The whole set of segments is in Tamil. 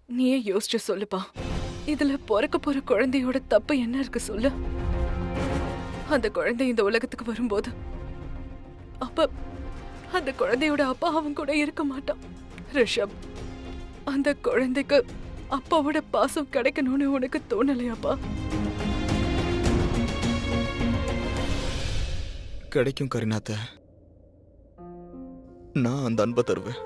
நீயே யோசிச்சு சொல்லுப்பா. இதுல பிறக்க போற குழந்தையோட தப்பு என்ன இருக்கு சொல்லு? அந்த குழந்தை இந்த உலகத்துக்கு வரும்போது அப்ப அந்த குழந்தையோட அப்பா அவன் கூட இருக்க மாட்டான். ரிஷப், அந்த குழந்தைக்கு அப்பாவோட பாசம் கிடைக்கணும்னு உனக்கு தோணலையாப்பா? கிடைக்கும் கரிநாத்த. நான் அந்த அன்பை தருவேன்.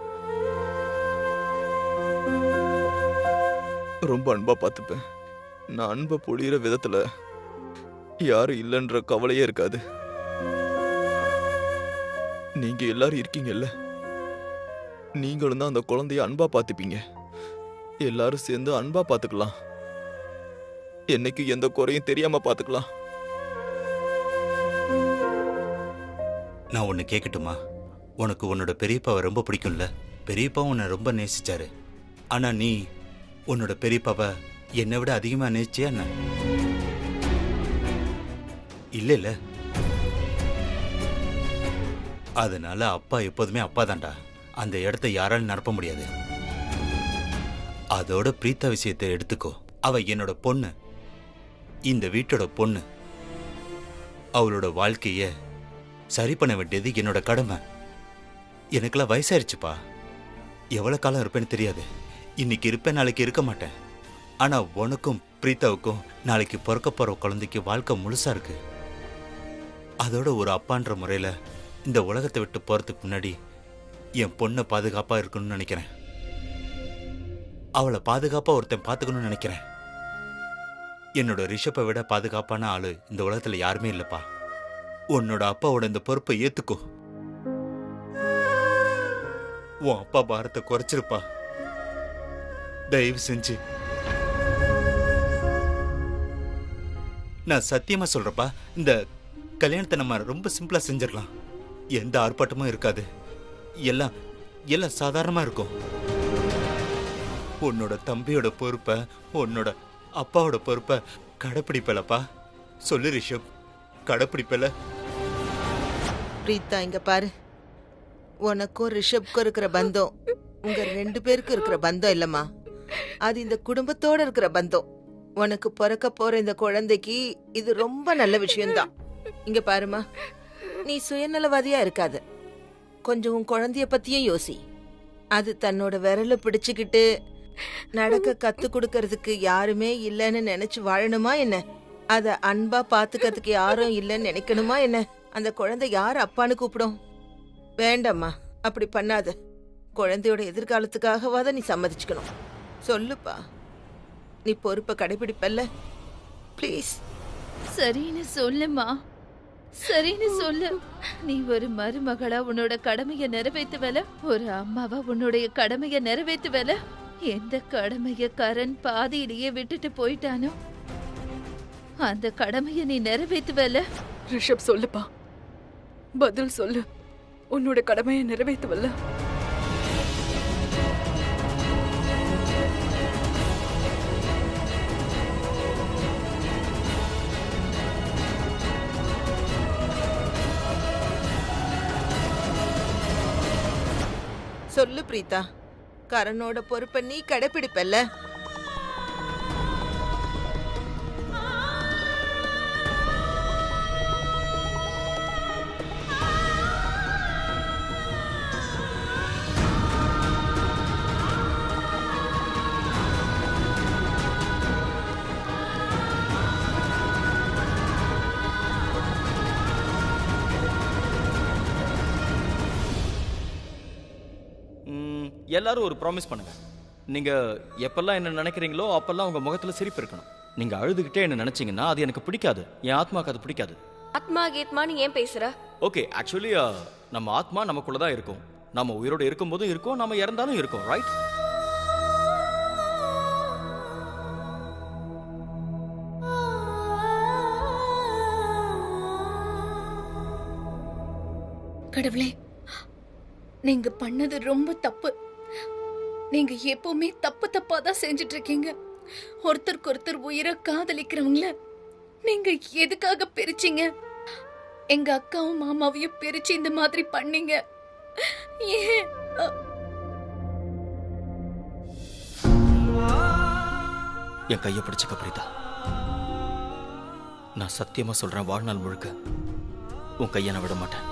ரொம்ப அன்பா பார்த்துப்பேன். நான் அன்பை பொழியிற விதத்துல யாரும் இல்லைன்ற கவலையே இருக்காது. நீங்க எல்லாரும் இருக்கீங்கல்ல, நீங்களும் தான் அந்த குழந்தைய அன்பா பார்த்துப்பீங்க. எல்லாரும் சேர்ந்து அன்பா பார்த்துக்கலாம். என்னைக்கு எந்த குறையும் தெரியாம பார்த்துக்கலாம். நான் ஒன்று கேட்கட்டுமா? உனக்கு உன்னோட பெரியப்பாவை ரொம்ப பிடிக்கும்ல? பெரியப்பா உன்னை ரொம்ப நேசிச்சாரு. ஆனா நீ உன்னோட பெரியப்பாவை என்னை விட அதிகமா நேசிச்சியா என்ன? இல்ல. அதனால அப்பா எப்போதுமே அப்பா தான்டா. அந்த இடத்த யாராலும் நிரப்ப முடியாது. அதோட பிரீத்தா விஷயத்தை எடுத்துக்கோ. அவ என்னோட பொண்ணு, இந்த வீட்டோட பொண்ணு. அவளோட வாழ்க்கைய சரி பண்ண வேண்டியது என்னோட கடமை. எனக்கெல்லாம் வயசாயிருச்சுப்பா. எவ்வளவு காலம் இருப்பேன்னு தெரியாது. இன்னைக்கு இருப்பேன், நாளைக்கு இருக்க மாட்டேன். ஆனா உனக்கும் பிரீத்தாவுக்கும் நாளைக்கு பிறக்க போற குழந்தைக்கு வாழ்க்கை முழுசா இருக்கு. அதோட ஒரு அப்பான்ற முறையில இந்த உலகத்தை விட்டு போறதுக்கு முன்னாடி என் பொண்ணை பாதுகாப்பா இருக்கணும்னு நினைக்கிறேன். அவளை பாதுகாப்பா ஒருத்தன் பாத்துக்கணும்னு நினைக்கிறேன். என்னோட ரிஷப்பை விட பாதுகாப்பான ஆளு இந்த உலகத்துல யாருமே இல்லப்பா. உன்னோட அப்பாவோட இந்த பொறுப்பை ஏத்துக்கோ. உன் அப்பா பாரத்தை குறைச்சிருப்பா, தயவு செஞ்சு. நான் சத்தியமா சொல்றப்பா, இந்த கல்யாணத்தை நம்ம ரொம்ப சிம்பிளா செஞ்சிடலாம். எந்த ஆர்ப்பாட்டமும் இருக்காது. எல்லாம் எல்லாம் சாதாரணமா இருக்கும். உன்னோட தம்பியோட பொறுப்பை, உன்னோட அப்பாவோட பொறுப்பை கடைப்பிடிப்பலப்பா. சொல்லு ரிஷப், கடைப்பிடிப்பல? பிரீத்தா, இங்க பாரு. உனக்கும் ரிஷப்க்கும் இருக்கிற பந்தம் உங்க 2 பேருக்கும் இருக்கிற பந்தம் இல்லம்மா. அது இந்த குடும்பத்தோட இருக்கிற பந்தம். உனக்கு பிறக்க போற இந்த குழந்தைக்கு இது ரொம்ப நல்ல விஷயம்தான். இங்க பாருமா, நீ சுயநலவாதியா இருக்காது. கொஞ்சம் உன் குழந்தைய பத்தியும் யோசி. அது தன்னோட விரல பிடிச்சுக்கிட்டு நடக்க கத்து கொடுக்கறதுக்கு யாருமே இல்லைன்னு நினைச்சு வாழணுமா என்ன? அத அன்பா பாத்துக்கிறதுக்கு யாரும் இல்லைன்னு நினைக்கணுமா என்ன? அந்த குழந்தை யார் அப்பான்னு கூப்பிடும்? வேண்டாம்மா, அப்படி பண்ணாத. குழந்தையோட எதிர்காலத்துக்காகவாத நீ சம்மதிச்சுக்கணும். சொல்லுப்பா, நீ பொறுப்பை கடைபிடிப்பல்ல? ப்ளீஸ். சரின்னு சொல்லுமா, சரின்னு சொல்லு. நீ ஒரு மருமகளா உன்னோட கடமைய நிறைவேற்றுவல, ஒரு அம்மாவா உன்னுடைய கடமைய நிறைவேற்றுவல. எந்த கடமைய கரண் பாதியிலேயே விட்டுட்டு போயிட்டானோ அந்த கடமைய நீ நிறைவேற்றுவல. ரிஷப், சொல்லுப்பா, பதில் சொல்லு. உன்னோட கடமையை நிறைவேற்றுவல்ல? சொல்லு பிரீதா, கரனோட பொறுப்பை நீ கடைபிடிப்பல்ல? எல்லாரும் ஒரு ப்ராமிஸ் பண்ணுங்க. நீங்க எப்பெல்லாம் என்ன நினைக்கிறீங்களோ அப்பெல்லாம் உங்க முகத்துல சிரிப்பு இருக்கணும். நீங்க அழுதுகிட்டே என்ன நினைச்சீங்கன்னா அது எனக்கு பிடிக்காது. என் ஆத்மாக்கு அது பிடிக்காது. ஆத்மா கீத்மான்னு ஏன் பேசுற? ஓகே, ஆக்சுவலி நம்ம ஆத்மா நமக்குள்ளதான் இருக்கும். நம்ம உயிரோட இருக்கும் போதும் இருக்கும், நம்ம இறந்தாலும் இருக்கும், ரைட்? கடவுளே, நீங்க பண்ணது ரொம்ப தப்பு. நீங்க எப்பவுமே தப்பா தான் செஞ்சிட்டு இருக்கீங்க. ஒருத்தருக்கு ஒருத்தர் உயிரை காதலிக்கிறவங்கள நீங்க எதுக்காக பிரிச்சீங்க? எங்க அக்காவும் மாமாவையும் பிரிச்சு இந்த மாதிரி பண்ணீங்க ஏன்? என் கையை பிடிச்சுக்க பிரீதா. நான் சத்தியமா சொல்றேன், வாழ்நாள் முழுக்க உன் கையை நான் விட மாட்டேன்.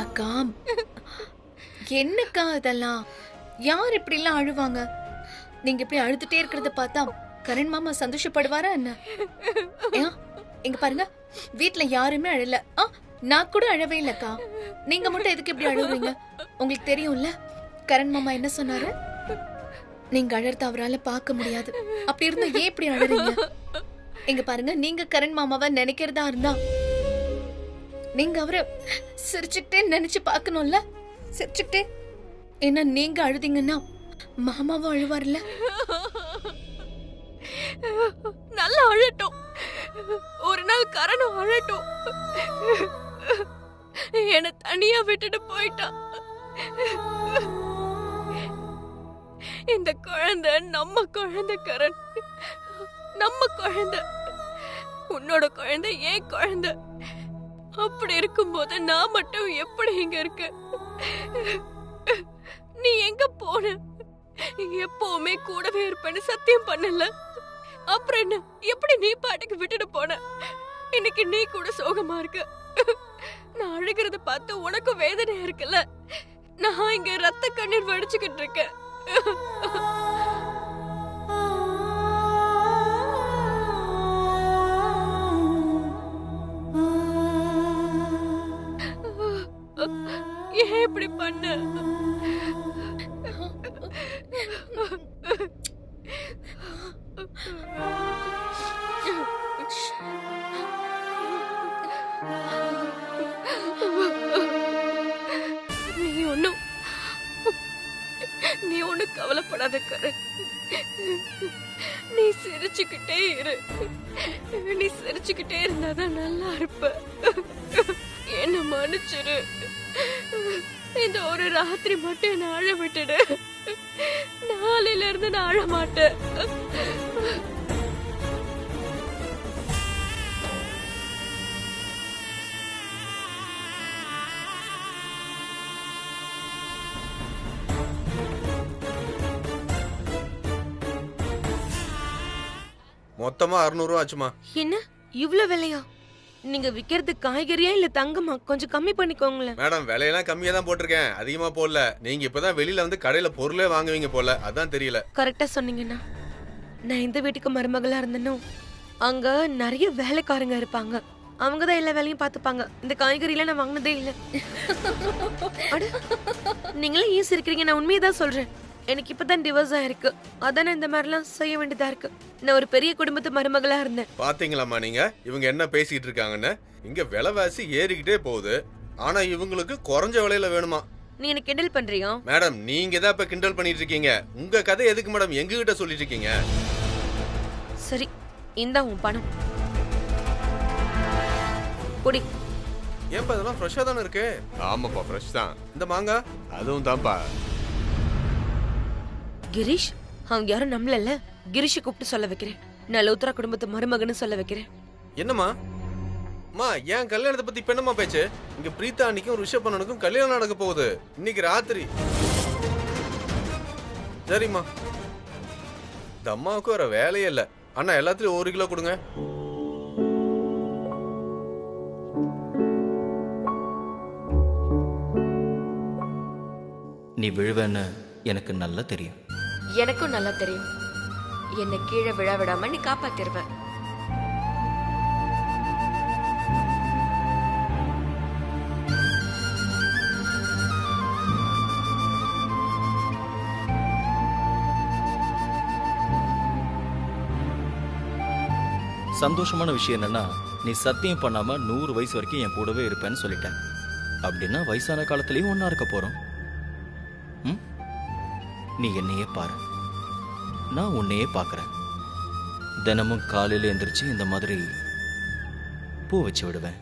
அக்கா, என்னக்கா இதெல்லாம்? யார் இப்படி எல்லாம் அழுவாங்க? நீங்க இப்படி அழுதுட்டே இருக்கிறத பார்த்தா கரண் மாமா சந்தோஷப்படுவாரா என்ன? ஏன், இங்க பாருங்க, வீட்ல யாருமே அழல. நான் கூட அழவே இல்லக்கா. நீங்க மட்டும் எதுக்கு இப்படி அழுவீங்க? உங்களுக்கு தெரியும்ல கரண் மாமா என்ன சொன்னாரு? நீங்க அழறத அவரால பார்க்க முடியாது. அப்படி இருந்தா ஏன் இப்படி அழறீங்க? இங்க பாருங்க, நீங்க கரண் மாமாவை நினைக்கிறதா இருந்தா நீங்க அவரை சிரிச்சுக்கிட்டே நினைச்சு பார்க்கணும்ல. சிரிச்சுக்கிட்டே. ஏன்னா நீங்க அழுதீங்கன்னா மாமாவும் அழுவார்ல. நல்லா அழட்டும், ஒரு நாள் கரணும் அழட்டும். என்ன தனியா விட்டுட்டு போயிட்டான். இந்த குழந்தை நம்ம குழந்தை கரண், நம்ம குழந்தை. உன்னோட குழந்தை ஏன் குழந்தை. அப்படி இருக்கும்போது நான் மட்டும் எப்படி இங்க இருக்க? நீ எங்க போன? எப்பவுமே கூடவே இருப்பேன்னு சத்தியம் பண்ணல. அப்புறம் என்ன, எப்படி நீ பாட்டுக்கு விட்டுட்டு போன? இன்னைக்கு நீ கூட சோகமா இருக்க. நான் அழுகிறத பார்த்து உனக்கு வேதனையா இருக்குல்ல. நான் இங்க ரத்த கண்ணீர் வடிச்சுக்கிட்டு இருக்கேன். ஏன் இப்படி பண்ண? நீ ஒண்ணும் கவலைப்படாத கரண். நீ சிரிச்சுக்கிட்டே இரு. நீ சிரிச்சுக்கிட்டே இருந்தாதான் நல்லா இருப்ப. என்ன மன்னிச்சிரு. இந்த ஒரு ராத்திரி மட்டும் என்ன அழ விட்டுடு. நாளையில இருந்து நான் அழ மாட்டேன். மொத்தமா 600 ரூபா ஆச்சுமா. என்ன இவ்ளோ விலையா? நீங்க விக்கிறது காய்கறியா இல்ல தங்கமா? கொஞ்சம் கம்மி பண்ணிக்கோங்களேன். மேடம், விலையெல்லாம் கம்மியா தான் போட்டிருக்கேன், அதிகமா போடல. நீங்க இப்பதான் வெளியில வந்து கடையில பொருளே வாங்குவீங்க போல, அதான் தெரியல. கரெக்டா சொன்னீங்கண்ணா. நான் எந்த வீட்டுக்கு மருமகளா இருந்தனோ அங்க நிறைய வேலைக்காரங்க இருப்பாங்க. அவங்க தான் எல்லா வேலையும் பாத்துப்பாங்க. இந்த காய்கறிலாம் நான் வாங்கினதே இல்ல. நீங்களே ஏன் சிரிக்கிறீங்க? நான் உண்மையதான் சொல்றேன். எனக்கு இப்பதான் டிவோர்ஸ் ஆயிருக்கு. அதான் இந்த மாதிரிலாம் செய்ய வேண்டியதா இருக்கு. நான் ஒரு பெரிய குடும்பத்து மருமகளா இருந்தேன். பாத்தீங்களாமா நீங்க இவங்க என்ன பேசிட்டு இருக்காங்கன்னு? இங்க விலைவாசி ஏறிக்கிட்டே போகுது, ஆனா இவங்களுக்கு குறைஞ்ச விலையில வேணுமா? நீ என்ன கிண்டல் பண்றியா? மேடம், நீங்க தான் இப்ப கிண்டல் பண்ணிட்டு இருக்கீங்க. உங்க கதை எதுக்கு மேடம் எங்ககிட்ட சொல்லிட்டு இருக்கீங்க? சரி, இந்தா உன் பணம். குடி. ஏன்பா இதெல்லாம் ஃப்ரெஷ்ஷா தானே இருக்கு? ஆமாப்பா, ஃப்ரெஷ் தான். இந்த மாங்காய் அதுவும் தான்ப்பா. கிரீஷ், அவங்க யாரும் நம்மள கிரீஷை கூப்பிட்டு சொல்ல வைக்கிறேன். நான் லோத்ரா குடும்பத்து மருமகன்னு சொல்ல வைக்கிறேன். என்னம்மா மா, ஏன் கல்யாணத்தை பத்தி இப்ப என்னமா பேச்சு? இங்க பிரீதா அன்னைக்கும் ரிஷப் அண்ணனுக்கும் கல்யாணம் நடக்க போகுது இன்னைக்கு ராத்திரி. சரிம்மா, இந்த அம்மாவுக்கு வர வேலையே இல்ல. அண்ணா எல்லாத்துலயும் 1 கிலோ கொடுங்க. நீ விழுவேன்னு எனக்கு நல்லா தெரியும். எனக்கும் நல்லா தெரியும். என்ன கீழே விழ விடாம நீ காப்பாத்திருவ. சந்தோஷமான விஷயம் என்னன்னா, நீ சத்தியம் பண்ணாம 100 வயசு வரைக்கும் என் கூடவே இருப்பேன்னு சொல்லிட்டேன். அப்படின்னா வயசான காலத்திலயும் ஒன்னா இருக்க போறோம். நீ என்னையே பாரு, நான் உன்னையே பாக்குறேன். தினமும் காலையில எந்திரிச்சு இந்த மாதிரி பூ வச்சு விடுவேன்.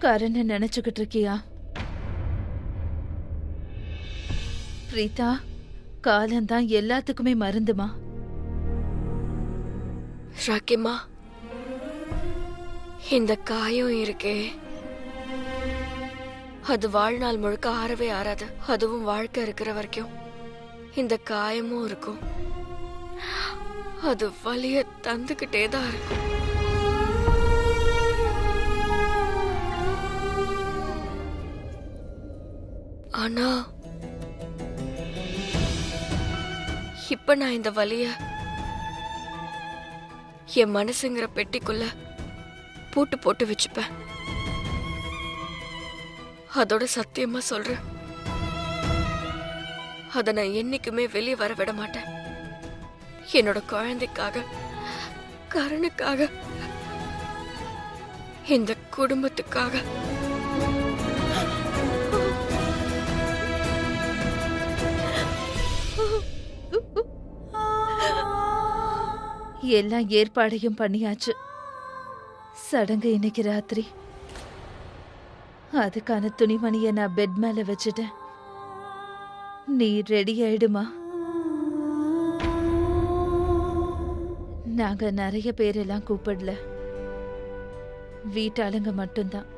கரண நினைச்சுக்கிட்டு இருக்கியா? பிரீதா, காலம்தான் எல்லாத்துக்குமே மருந்துமா. ராக்கிமா, இந்த காயம் இருக்கே, அது வாழ்நாள் முழுக்க ஆறவே ஆறாது. அதுவும் வாழ்க்கை இருக்கிற வரைக்கும் இந்த காயமும் இருக்கும். அது வலிய தந்துகிட்டே தான் இருக்கும். ஆனா இப்ப நான் இந்த வலிய என் மனசுங்கிற பெட்டிக்குள்ள பூட்டு போட்டு வச்சுப்பேன். அதோட சத்தியமா சொல்றேன், அத நான் என்னைக்குமே வெளியே வர விட மாட்டேன். என்னோட குழந்தைக்காக, கரனுக்காக, இந்த குடும்பத்துக்காக. எல்லாம் ஏற்பாடையும் பண்ணியாச்சு. சடங்கு இன்னைக்கு ராத்திரி. அதுக்கான துணிமணியை நான் பெட் மேல வச்சுட்டேன். நீ ரெடி ஆயிடுமா? நாங்க நிறைய பேரெல்லாம் கூப்பிடல, வீட்டாளுங்க மட்டும்தான்.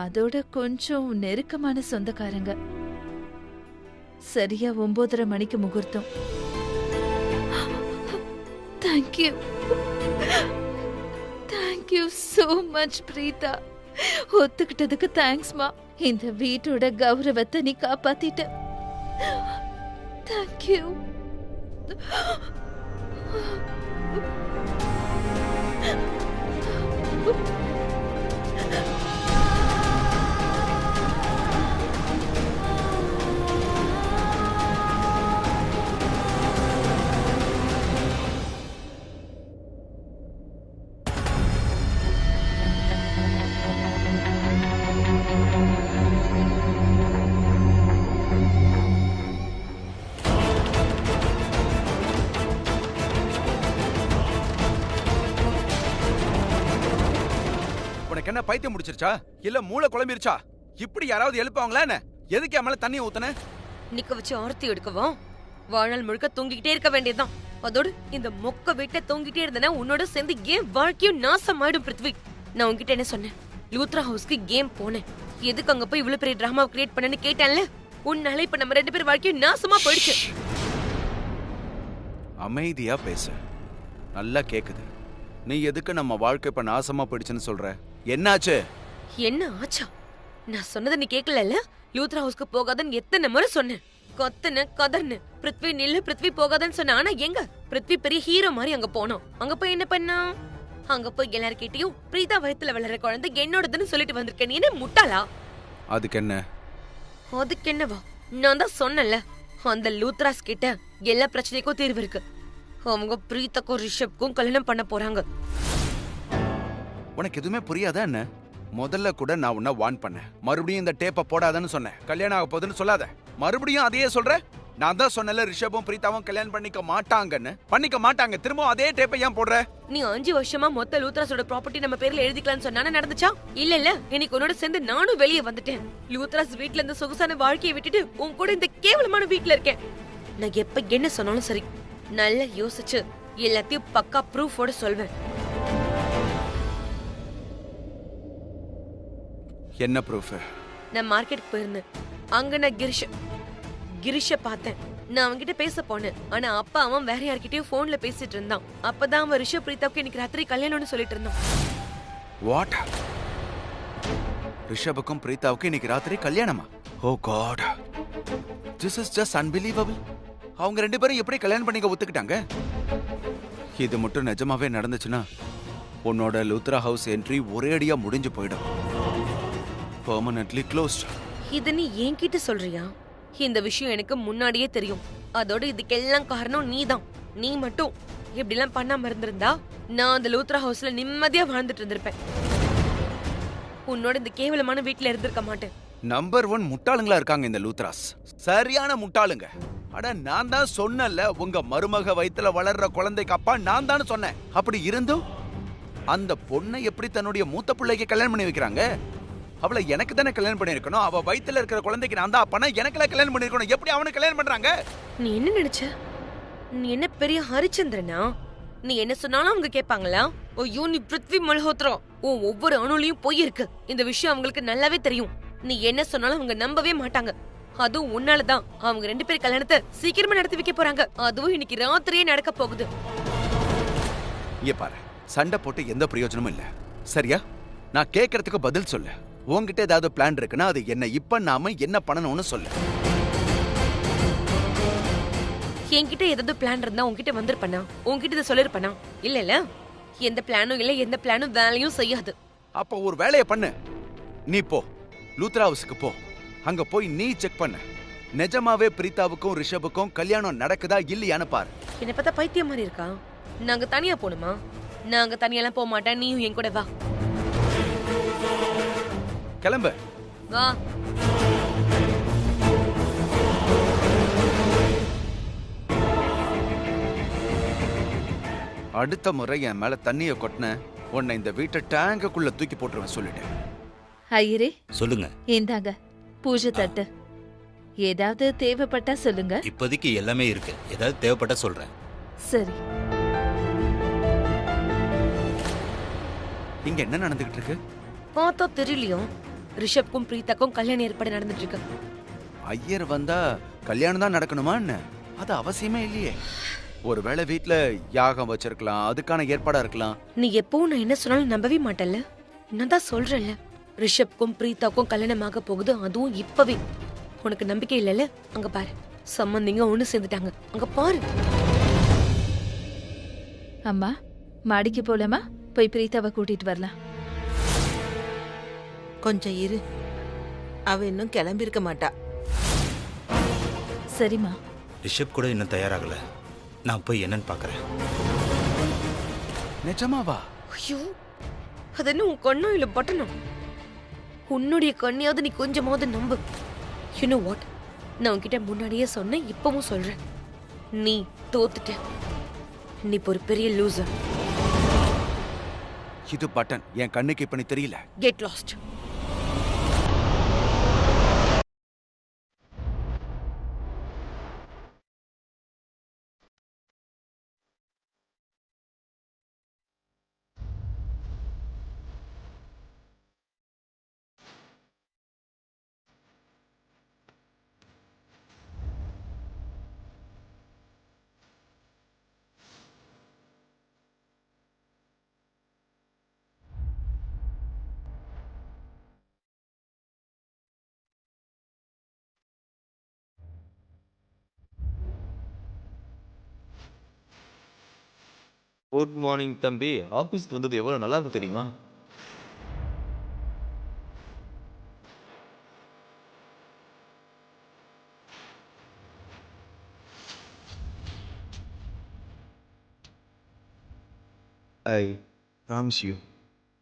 அதோட கொஞ்சம் நெருக்கமான சொந்தக்காரங்க. சரியா 9:30 மணிக்கு முகூர்த்தம். Thank you, thank you so much Preetha. ஒத்துக்கிட்டதுக்கு தேங்க்ஸ்மா. இந்த வீட்டோட கௌரவத்தை நீ காப்பாத்திட்ட. தேங்க்யூ. என்ன பைத்தியம் முடிச்சிருச்சா இல்ல மூளை குழம்பிருச்சா? இப்படி யாராவது எழுப்பாங்களா என்ன? எதுக்கு மேல தண்ணி ஊத்துன? நிக்க வச்சு ஆர்த்தி எடுக்கவா? வாழ்நாள் முழுக்க தூங்கிக்கிட்டே இருக்க வேண்டியதுதான். அதோடு இந்த மொக்க வீட்டை தூங்கிட்டே இருந்தனா உன்னோட சேர்ந்து ஏன் வாழ்க்கையும் நாசமாயிடும் பிருத்வி. நான் உன்கிட்ட என்ன சொன்னேன்? லூத்ரா ஹவுஸ்க்கு கேம் போனேன். எதுக்கு அங்க போய் இவ்வளவு பெரிய டிராமா கிரியேட் பண்ணனு கேட்டேன்ல. உன்னால இப்ப நம்ம 2 பேர் வாழ்க்கையும் நாசமா போயிடுச்சு. அமைதியா பேசு, நல்லா கேக்குது. நீ எதுக்கு நம்ம வாழ்க்கை இப்ப நாசமா போயிடுச்சுன்னு சொல்ற? என்னாச்சு? என்ன ஆச்சா? நான் சொன்னதை நீ கேட்கல. லூத்ரா ஹவுஸ்க்கு போகாதன்னு எத்தனை முறை சொன்னேன். கத்துன கதர்னு பிருத்வி நில்லு, பிருத்வி போகாதன்னு சொன்ன. ஆனா எங்க பிருத்வி பெரிய ஹீரோ மாதிரி அங்க போனோம். அங்க போய் என்ன பண்ணா? அங்க போய் எல்லார்கிட்டயும் பிரீதா வயித்துல வளர்ற குழந்தை என்னோடதுன்னு சொல்லிட்டு வந்திருக்கேன். நீ என்ன முட்டாளா? அதுக்கு என்ன? அதுக்கு என்னவா? நான் தான் சொன்னல, அந்த லூத்ராஸ் கிட்ட எல்லா பிரச்சனைக்கும் தீர்வு இருக்கு. அவங்க பிரீதாக்கும் ரிஷப்க்கும் கல்யாணம் பண்ண போறாங்க. உனக்கு எதுவுமே புரியாதா என்ன? முதல்ல கூட நான் உன்ன வார்ன் பண்ணேன். மறுபடியும் இந்த டேப்பை போடாதன்னு சொன்னேன். கல்யாணம் ஆக போகுதுன்னு சொல்லாத. மறுபடியும் அதையே சொல்ற. நான் தான் சொன்னல ரிஷபும் பிரீதாவும் கல்யாணம் பண்ணிக்க மாட்டாங்கன்னு. பண்ணிக்க மாட்டாங்க. திரும்ப அதே டேப்பை ஏன் போடுற? நீ 5 வருஷமா மொத்த லூத்ராஸோட ப்ராப்பர்ட்டி நம்ம பேர்ல எழுதிக்கலாம்னு சொன்னா நடந்துச்சா? இல்ல இன்னைக்கு உன்னோட சேர்ந்து நானும் வெளியே வந்துட்டேன். லூத்ராஸ் வீட்ல இந்த சொகுசான வாழ்க்கையை விட்டுட்டு உன் கூட இந்த கேவலமான வீட்ல இருக்கேன். நான் எப்ப என்ன சொன்னாலும் சரி, நல்லா யோசிச்சு எல்லாத்தையும் பக்கா ப்ரூஃபோட சொல்வேன். என்ன ப்ரூஃப்? நான் மார்க்கெட் போயிருந்தேன். அங்க நான் கிரிஷ பார்த்தேன். நான் அவன்கிட்ட பேச போனேன். ஆனா அப்பா அவன் வேற யார்கிட்டயும் போன்ல பேசிட்டு இருந்தான். அப்பதான் அவன் ரிஷப் பிரீதாவுக்கு இன்னைக்கு ராத்திரி கல்யாணம்னு சொல்லிட்டு இருந்தான். வாட்? ரிஷபுக்கும் பிரீதாவுக்கும் இன்னைக்கு ராத்திரி கல்யாணமா? Oh God, this is just unbelievable. அவங்க 2 பேரும் எப்படி கல்யாணம் பண்ணிக்க ஒத்துக்கிட்டாங்க? இது மட்டும் நிஜமாவே நடந்துச்சுன்னா உன்னோட லூத்ரா ஹவுஸ் என்ட்ரி ஒரே அடியா முடிஞ்சு போயிடும். Permanently closed. இது நீ என்கிட்ட சொல்றியா? இந்த விஷயம் எனக்கு முன்னாடியே தெரியும். அதோட இதுக்கெல்லாம் காரணம் நீதான். நீ மட்டும் இப்படி எல்லாம் பண்ணாம இருந்திருந்தா நான் அந்த லூத்ரா ஹவுஸ்ல நிம்மதியா வாழ்ந்துட்டு இருந்திருப்பேன். உன்னோட இந்த கேவலமான வீட்டுல இருந்திருக்க மாட்டேன். நம்பர் 1 முட்டாளுங்களா இருக்காங்க இந்த லூத்ராஸ். சரியான முட்டாளுங்க. அட நான் தான் சொன்னல, உங்க மருமக வயித்துல வளர்ற குழந்தைக்கு அப்பா நான் தான் சொன்னேன். அப்படி இருந்தும் அந்த பொண்ணை எப்படி தன்னுடைய மூத்த பிள்ளைக்கு கல்யாணம் பண்ணி வைக்கிறாங்க? அவளை எனக்கு தானே கல்யாணம் பண்ணிருக்கணும். அவ வயித்துல இருக்கிற குழந்தைக்கு நான் தான் அப்பனா, எனக்குல கல்யாணம் பண்ணிருக்கணும். எப்படி அவனுக்கு கல்யாணம் பண்றாங்க? நீ என்ன நினைச்ச? நீ என்ன பெரிய ஹரிச்சந்திரனா? நீ என்ன சொன்னாலும் அவங்க கேட்பாங்களா? ஐயோ, நீ பிருத்வி மல்ஹோத்ரா. உன் ஒவ்வொரு அணுலையும் பொய் இருக்கு. இந்த விஷயம் அவங்களுக்கு நல்லாவே தெரியும். நீ என்ன சொன்னாலும் அவங்க நம்பவே மாட்டாங்க. அதுவும் உன்னாலதான் அவங்க 2 பேர் கல்யாணத்தை சீக்கிரமா நடத்தி வைக்க போறாங்க. அதுவும் இன்னைக்கு ராத்திரியே நடக்க போகுது. இங்க பாரு, சண்டை போட்டு எந்த பிரயோஜனமும் இல்ல. சரியா? நான் கேக்குறதுக்கு பதில் சொல்லு. உன்கிட்ட ஏதாவது பிளான் இருக்குன்னா அது என்ன இப்ப நாம என்ன பண்ணணும்னு சொல்லு. என்கிட்ட ஏதாவது பிளான் இருந்தா உன்கிட்ட வந்திருப்பனா? உன்கிட்ட இதை சொல்லிருப்பனா? இல்ல இல்ல, எந்த பிளானும் இல்ல, எந்த பிளானும் வேலையும் செய்யாது. அப்ப ஒரு வேலையை பண்ணு. நீ போ, லூத்ரா ஹவுஸ்க்கு போ. அங்க போய் நீ செக் பண்ணு. நிஜமாவே பிரீதாவுக்கும் ரிஷபுக்கும் கல்யாணம் நடக்குதா இல்லையான்னு பாரு. என்ன பார்த்தா பைத்தியம் மாதிரி இருக்கா? நாங்க தனியா போணுமா? நாங்க தனியெல்லாம் போக மாட்டேன். நீயும் என் கூட வா. கிளம்பு. வா. அடுத்த முறை என் மேல தண்ணிய கொட்டின உன்னை இந்த வீட்டை டேங்குக்குள்ள தூக்கி போட்டுருவேன் சொல்லிட்டேன். ஐயரே, சொல்லுங்க. இந்தாங்க பூஜை தட்டு. ஏதாவது தேவைப்பட்டா சொல்லுங்க. இப்போதைக்கு எல்லாமே இருக்கு. ஏதாவது தேவைப்பட்டா சொல்றேன். சரி. இங்க என்ன நடந்துகிட்டு இருக்கு? பார்த்தா தெரியலையோ, ரிஷப்க்கும் பிரீதாக்கும் கல்யாணம் ஏற்பாடு நடந்துட்டு இருக்கு. ஐயர் வந்தா கல்யாணம் தான் நடக்கணுமா என்ன? அது அவசியமே இல்லையே. ஒருவேளை வீட்ல யாகம் வச்சிருக்கலாம், அதுக்கான ஏற்பாடா இருக்கலாம். நீ எப்பவும் நான் என்ன சொன்னாலும் நம்பவே மாட்டல்ல. நான் தான் சொல்றேன்ல, ரிஷப்க்கும் பிரீதாக்கும் கல்யாணம் ஆக போகுது, அதுவும் இப்பவே. உனக்கு நம்பிக்கை இல்லைல்ல? அங்க பாரு, சம்பந்திங்க ஒண்ணு சேர்ந்துட்டாங்க. அங்க பாரு. அம்மா, மாடிக்கு போலாமா? போய் பிரீதாவை கூட்டிட்டு வரலாம். கொஞ்சம் இரு, அவ இன்னும் கிளம்பி இருக்க மாட்டா. சரிம்மா. ரிஷப் கூட இன்னும் தயாராகல. நான் போய் என்னன்னு பாக்குறேன். நிஜமாவா? ஐயோ, அது என்ன உன் கண்ணோ இல்ல பட்டனோ? உன்னுடைய கண்ணியாவது நீ கொஞ்சமாவது நம்பு. You know what? நான் உன்கிட்ட முன்னாடியே சொன்னேன், இப்பவும் சொல்றேன். நீ தோத்துட்ட. நீ ஒரு பெரிய லூசர். இது பட்டன் என் கண்ணுக்கு இப்ப நீ தெரியல. Get lost. குட் மார்னிங் தம்பி. ஆபீஸ்க்கு வந்தது எவ்வளவு நல்லா இருக்கு தெரியுமா? ஐ ப்ராமிஸ் யூ,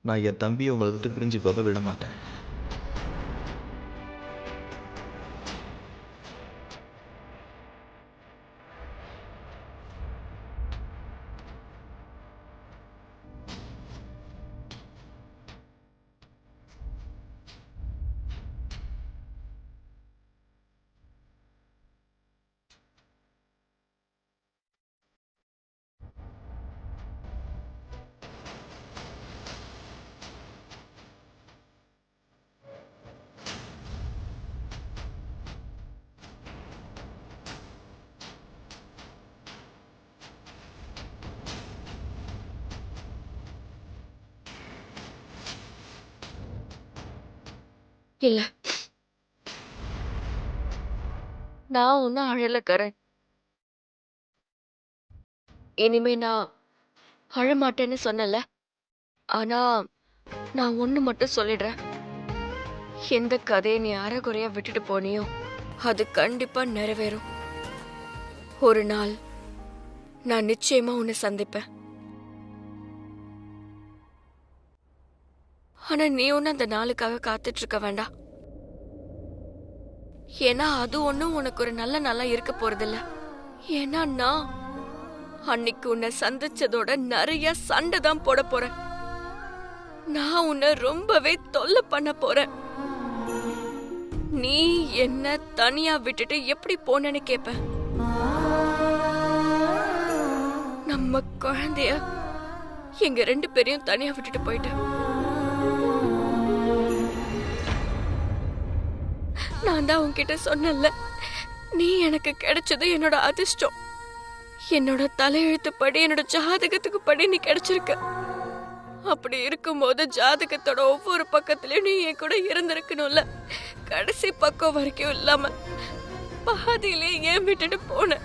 நான் என் தம்பியை உங்களை விட்டு பிரிஞ்சு போக விட மாட்டேன். இல்ல, நான் ஒன்னும் அழல கரண். இனிமே நான் அழமாட்டேன்னு சொன்னல. ஆனா நான் ஒண்ணு மட்டும் சொல்லிடுறேன். எந்த கதையை நீ அரைகுறையா விட்டுட்டு போனியோ அது கண்டிப்பா நிறைவேறும். ஒரு நாள் நான் நிச்சயமா உன்னை சந்திப்பேன். ஆனா நீ ஒன்னும் அந்த நாளுக்காக காத்துட்டு இருக்க வேண்டாம். ஏன்னா அது ஒண்ணும் உனக்கு ஒரு நல்ல நாளா இருக்க போறதில்ல. ஏன்னா நான் அன்னைக்கு உன்னை சந்திச்சதோட நிறைய சண்டை தான் போட போறேன். நான் உன்னை ரொம்பவே தொல்லை பண்ண போறேன். நீ என்ன தனியா விட்டுட்டு எப்படி போனேன்னு கேப்ப. நம்ம குழந்தைய எங்க 2 பேரையும் தனியா விட்டுட்டு போயிட்டேன். நான் தான் உன்கிட்ட சொன்னேன்ல, நீ எனக்கு கிடைச்சது என்னோட அதிர்ஷ்டம். என்னோட தலையெழுத்துப்படி, என்னோட ஜாதகத்துக்கு படி நீ கிடைச்சிருக்க. அப்படி இருக்கும்போது ஜாதகத்தோட ஒவ்வொரு பக்கத்துலயும் நீ என் கூட இருந்திருக்கணும்ல. கடைசி பக்கம் வரைக்கும் இல்லாம பாதியிலே ஏன் விட்டுட்டு போன?